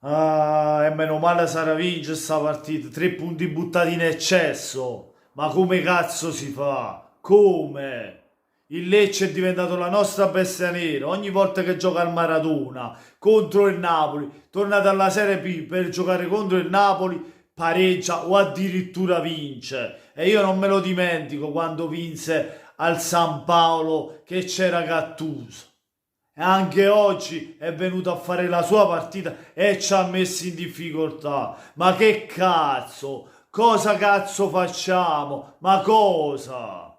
Ah, e meno male sarà vince sta partita. 3 punti buttati in eccesso. Ma come cazzo si fa? Come? Il Lecce è diventato la nostra bestia nera. Ogni volta che gioca al Maradona contro il Napoli, torna dalla Serie B per giocare contro il Napoli, pareggia o addirittura vince. E io non me lo dimentico quando vinse al San Paolo che c'era Gattuso. E anche oggi è venuto a fare la sua partita e ci ha messi in difficoltà. Ma che cazzo? Cosa cazzo facciamo? Ma cosa?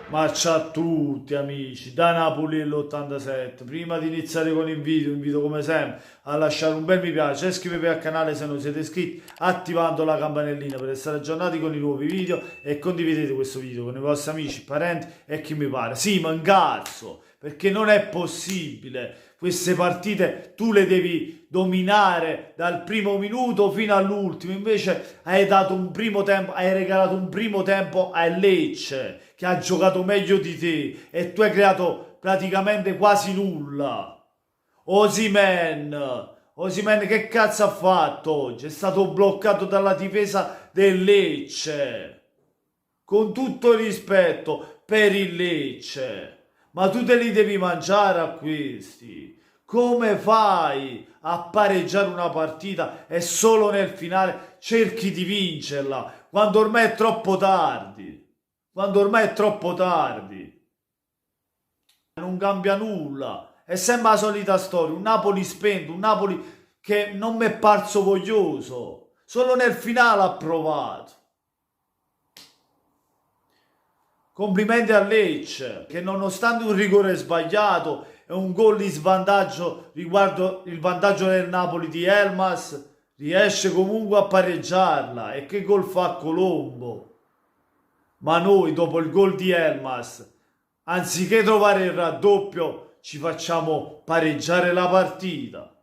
Ma ciao a tutti amici, da Napoli l'87. Prima di iniziare con il video, invito come sempre a lasciare un bel mi piace e iscrivervi al canale se non siete iscritti, attivando la campanellina per essere aggiornati con i nuovi video e condividete questo video con i vostri amici, parenti e chi mi pare. Sì, ma incazzo, perché non è possibile. Queste partite tu le devi dominare dal primo minuto fino all'ultimo, invece hai dato un primo tempo, hai regalato un primo tempo a Lecce che ha giocato meglio di te e tu hai creato praticamente quasi nulla. Osimhen che cazzo ha fatto oggi? È stato bloccato dalla difesa del Lecce. Con tutto il rispetto per il Lecce. Ma tu te li devi mangiare a questi. Come fai a pareggiare una partita e solo nel finale cerchi di vincerla quando ormai è troppo tardi? Quando ormai è troppo tardi. Non cambia nulla. È sempre la solita storia. Un Napoli spento, un Napoli che non mi è parso voglioso. Solo nel finale ha provato. Complimenti a Lecce, che nonostante un rigore sbagliato e un gol di svantaggio riguardo il vantaggio del Napoli di Elmas, riesce comunque a pareggiarla. E che gol fa Colombo? Ma noi, dopo il gol di Elmas, anziché trovare il raddoppio, ci facciamo pareggiare la partita.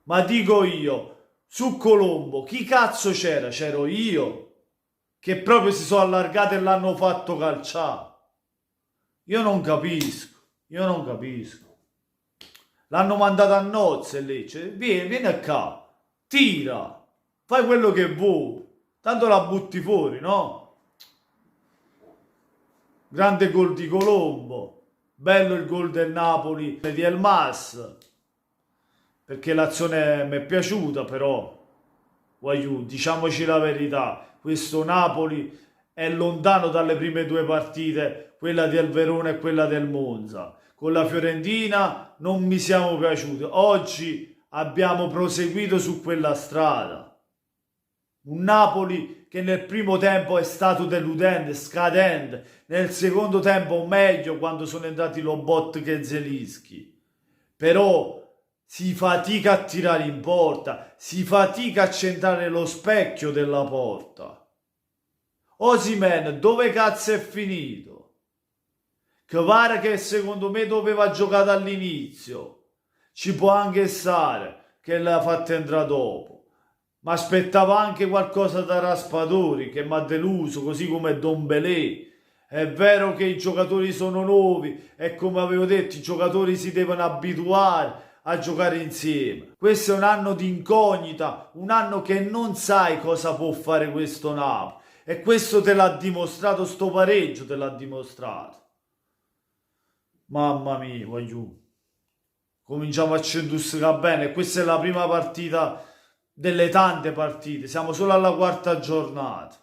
Ma dico io, su Colombo, chi cazzo c'era? C'ero io, che proprio si sono allargati e l'hanno fatto calciare. Io non capisco. L'hanno mandato a nozze lì, cioè, vieni qua, tira, fai quello che vuoi, tanto la butti fuori, no? Grande gol di Colombo, bello il gol del Napoli di Elmas, perché l'azione mi è piaciuta, però, voglio, diciamoci la verità, questo Napoli è lontano dalle prime due partite, quella del Verona e quella del Monza. Con la Fiorentina non mi siamo piaciuti, oggi abbiamo proseguito su quella strada. Un Napoli che nel primo tempo è stato deludente, scadente, nel secondo tempo meglio quando sono entrati Lobotka e Zelinski. Però si fatica a tirare in porta, si fatica a centrare lo specchio della porta. Osimhen, dove cazzo è finito? Kvara che secondo me doveva giocare all'inizio. Ci può anche stare che l'ha fatta entrare dopo. Ma aspettava anche qualcosa da Raspadori che mi ha deluso, così come Dombelé. È vero che i giocatori sono nuovi e come avevo detto i giocatori si devono abituare a giocare insieme. Questo è un anno di incognita, un anno che non sai cosa può fare questo Napoli. E questo te l'ha dimostrato, sto pareggio te l'ha dimostrato. Mamma mia, voglio. Cominciamo a centustrare bene. Questa è la prima partita delle tante partite. Siamo solo alla quarta giornata.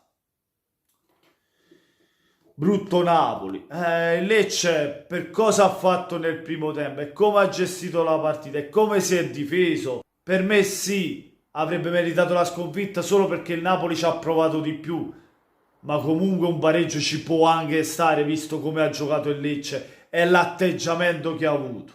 Brutto Napoli. Il Lecce per cosa ha fatto nel primo tempo e come ha gestito la partita e come si è difeso. Per me sì, avrebbe meritato la sconfitta solo perché il Napoli ci ha provato di più. Ma comunque un pareggio ci può anche stare visto come ha giocato il Lecce e l'atteggiamento che ha avuto.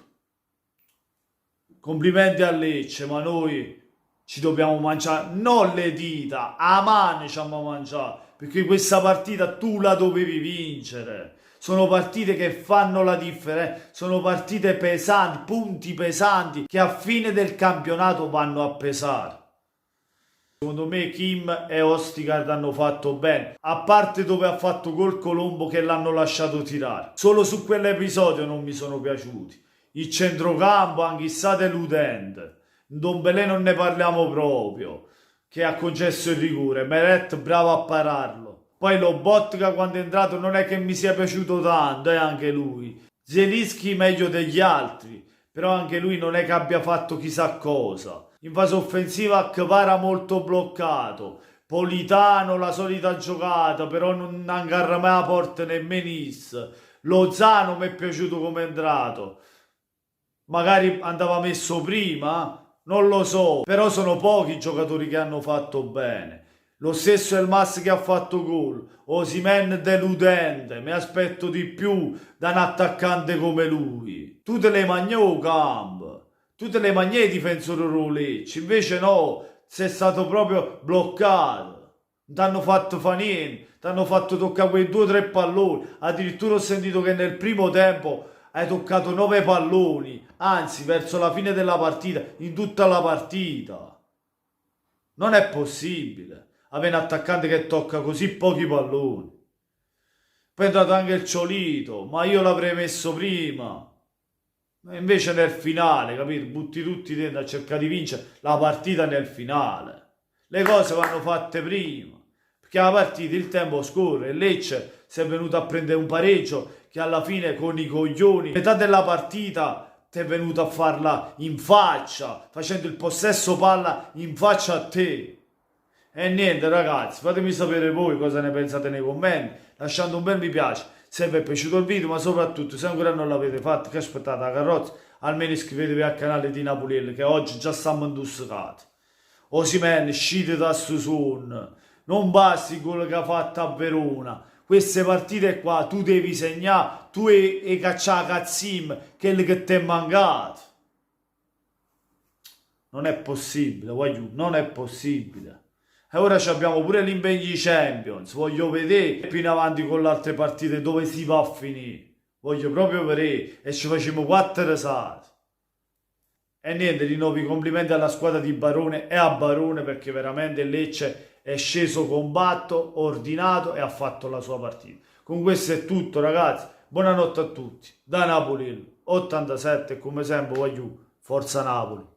Complimenti a Lecce, ma noi ci dobbiamo mangiare non le dita, a mano ci abbiamo mangiato, perché questa partita tu la dovevi vincere. Sono partite che fanno la differenza, sono partite pesanti, punti pesanti che a fine del campionato vanno a pesare. Secondo me Kim e Ostigard hanno fatto bene, a parte dove ha fatto col Colombo che l'hanno lasciato tirare. Solo su quell'episodio non mi sono piaciuti. Il centrocampo anche sta deludente. Dombele non ne parliamo proprio, che ha concesso il rigore. Meret bravo a pararlo. Poi Lobotka quando è entrato non è che mi sia piaciuto tanto, anche lui. Zielinski meglio degli altri, però anche lui non è che abbia fatto chissà cosa. In fase offensiva Kvara molto bloccato. Politano la solita giocata, però non agarra mai la porta nemmeno. Lozano mi è piaciuto come è entrato. Magari andava messo prima, non lo so, però sono pochi i giocatori che hanno fatto bene. Lo stesso Elmas che ha fatto gol, Osimhen deludente, mi aspetto di più da un attaccante come lui. Tu te le magnò Camp, tu te le magnai difensore Lecce, invece no, sei stato proprio bloccato. Non ti hanno fatto fa niente, ti hanno fatto toccare quei 2 o 3 palloni, addirittura ho sentito che nel primo tempo hai toccato 9 palloni, anzi verso la fine della partita, in tutta la partita. Non è possibile avere un attaccante che tocca così pochi palloni. Poi è entrato anche il Ciolito, ma io l'avrei messo prima. E invece nel finale, capito? Butti tutti dentro a cercare di vincere la partita nel finale. Le cose vanno fatte prima, perché la partita il tempo scorre e Lecce si è venuto a prendere un pareggio che alla fine con i coglioni, metà della partita ti è venuto a farla in faccia, facendo il possesso palla in faccia a te. E niente ragazzi, fatemi sapere voi cosa ne pensate nei commenti, lasciando un bel mi piace se vi è piaciuto il video, ma soprattutto se ancora non l'avete fatto, che aspettate la carrozza, almeno iscrivetevi al canale di Napoliello che oggi già stiamo indussicati. Osimhen, scite da sto sonno, non basti quello che ha fatto a Verona. Queste partite qua tu devi segnare, tu e cacciare Cazzim, quelli che ti è mancato. Non è possibile, voglio, non è possibile. E ora abbiamo pure l'impegno Champions, voglio vedere più in avanti con le altre partite dove si va a finire. Voglio proprio vedere e ci facciamo 4 risate. E niente, di nuovo i complimenti alla squadra di Barone e a Barone perché veramente Lecce è sceso combatto, ordinato e ha fatto la sua partita. Con questo è tutto ragazzi, buonanotte a tutti. Da Napoli 87 come sempre voglio, forza Napoli.